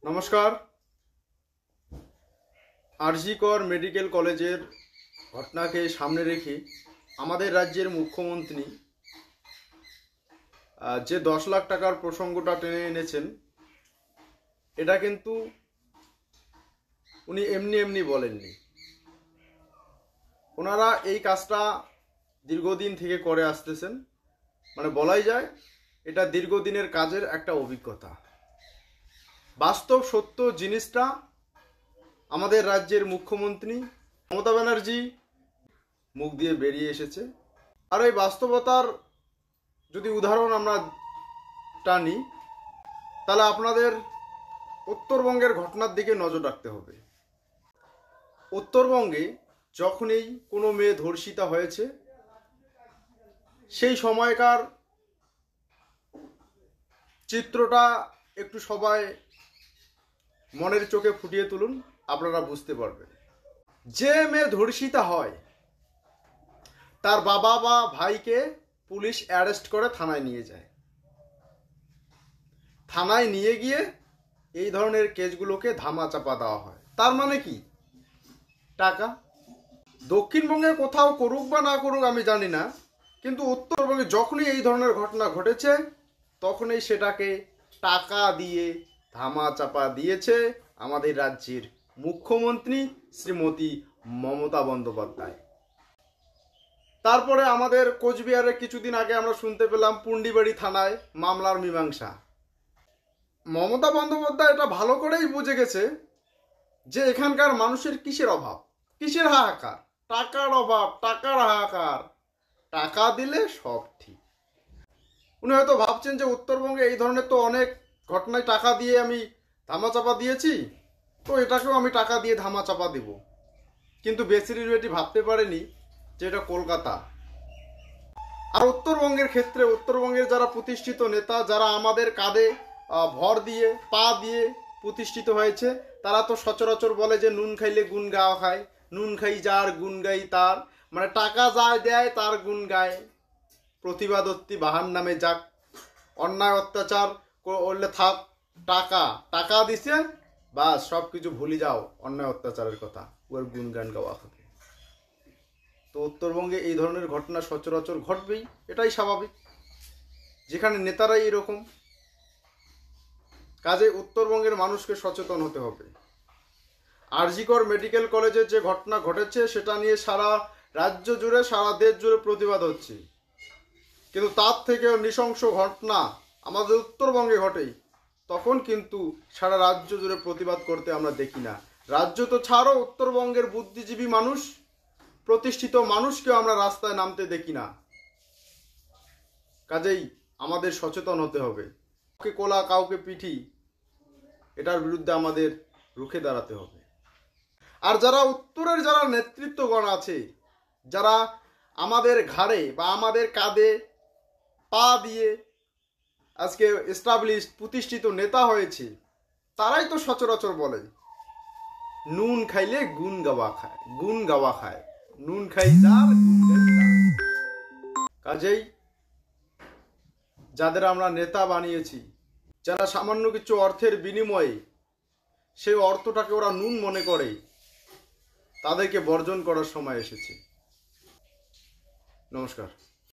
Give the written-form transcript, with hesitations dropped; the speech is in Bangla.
নমস্কার। আরজি কর মেডিকেল কলেজের ঘটনাকে সামনে রেখে আমাদের রাজ্যের মুখ্যমন্ত্রী যে 10 লাখ টাকার প্রসঙ্গটা টেনে এনেছেন, এটা কিন্তু উনি এমনি এমনি বলেননি। ওনারা এই কাজটা দীর্ঘদিন থেকে করে আসতেছেন, মানে বলাই যায় এটা দীর্ঘদিনের কাজের একটা অভিজ্ঞতা। বাস্তব সত্য জিনিসটা আমাদের রাজ্যের মুখ্যমন্ত্রী মমতা ব্যানার্জি মুখ দিয়ে বেরিয়ে এসেছে। আর এই বাস্তবতার যদি উদাহরণ আমরা টানি, তাহলে আপনাদের উত্তরবঙ্গের ঘটনার দিকে নজর রাখতে হবে। উত্তরবঙ্গে যখনই কোনো মেয়ে ধর্ষিতা হয়েছে, সেই সময়কার চিত্রটা একটু সবাই মনের চোখে ফুটিয়ে তুলুন, আপনারা বুঝতে পারবেন। যে মেয়ে ধর্ষিতা হয় তার বাবা বা ভাইকে পুলিশ অ্যারেস্ট করে থানায় নিয়ে যায়। থানায় নিয়ে গিয়ে এই ধরনের কেসগুলোকে ধামাচাপা দেওয়া হয়। তার মানে কি? টাকা। দক্ষিণবঙ্গে কোথাও করুক বা না করুক আমি জানি না, কিন্তু উত্তরবঙ্গে যখনই এই ধরনের ঘটনা ঘটেছে তখনই সেটাকে টাকা দিয়ে ধামাচাপা দিয়েছে আমাদের রাজ্যের মুখ্যমন্ত্রী শ্রীমতী মমতা বন্দ্যোপাধ্যায়। তারপরে আমাদের কোচবিহারে কিছুদিন আগে আমরা শুনতে পেলাম পুন্ডিবাড়ি থানায় মামলার মীমাংসা। মমতা বন্দ্যোপাধ্যায় এটা ভালো করেই বুঝে গেছে যে এখানকার মানুষের কিসের অভাব, কিসের হাহাকার। টাকার অভাব, টাকার হাহাকার। টাকা দিলে সব ঠিক। উনি হয়তো ভাবছেন যে উত্তরবঙ্গে এই ধরনের তো অনেক ঘটনায় টাকা দিয়ে আমি ধামাচাপা দিয়েছি, তো এটাকেও আমি টাকা দিয়ে ধামাচাপা দেব। কিন্তু বেটি ভাবতে পারেনি যে এটা কলকাতা। আর উত্তরবঙ্গের ক্ষেত্রে উত্তরবঙ্গের যারা প্রতিষ্ঠিত নেতা, যারা আমাদের কাঁধে ভর দিয়ে পা দিয়ে প্রতিষ্ঠিত হয়েছে, তারা তো সচরাচর বলে যে নুন খাইলে গুণ গাওয়া খায়। নুন খাই যার, গুণ গাই তার, মানে টাকা যায় দেয় তার গুণ গায়। প্রতিবাদত্তি বাহার নামে যাক, অন্যায় অত্যাচার করলে থাক, টাকা টাকা দিছে বাস সব কিছু ভুলে যাও, অন্যায় অত্যাচারের কথা, ওর গুণগান গাওয়া হবে। তো উত্তরবঙ্গে এই ধরনের ঘটনা সচরাচর ঘটবেই, এটাই স্বাভাবিক, যেখানে নেতারাই এরকম। কাজে উত্তরবঙ্গের মানুষকে সচেতন হতে হবে। আরজি কর মেডিকেল কলেজের যে ঘটনা ঘটেছে সেটা নিয়ে সারা রাজ্য জুড়ে, সারা দেশ জুড়ে প্রতিবাদ হচ্ছে, কিন্তু তার থেকেও নৃশংস ঘটনা আমাদের উত্তরবঙ্গে ঘটে, তখন কিন্তু সারা রাজ্য জুড়ে প্রতিবাদ করতে আমরা দেখি না। রাজ্য তো ছাড়ো, উত্তরবঙ্গের বুদ্ধিজীবী মানুষ, প্রতিষ্ঠিত মানুষকেও আমরা রাস্তায় নামতে দেখি না। কাজেই আমাদের সচেতন হতে হবে। কাউকে কোলা, কাউকে পিঠি, এটার বিরুদ্ধে আমাদের রুখে দাঁড়াতে হবে। আর যারা উত্তরের যারা নেতৃত্বগণ আছে, যারা আমাদের ঘাড়ে বা আমাদের কাঁধে পা দিয়ে আজকে এস্টাবলিশড প্রতিষ্ঠিত নেতা হয়েছে, তারাই তো সচরাচর বলে নুন খাইলে গুণ গাওয়া খায়, গুণ গাওয়া খায়, নুন খাই যার, গুণ গাই তার। কাজেই যাদের আমরা নেতা বানিয়েছি, যারা সামান্য কিছু অর্থের বিনিময়ে সেই অর্থটাকে ওরা নুন মনে করে, তাদেরকে বর্জন করার সময় এসেছে। নমস্কার।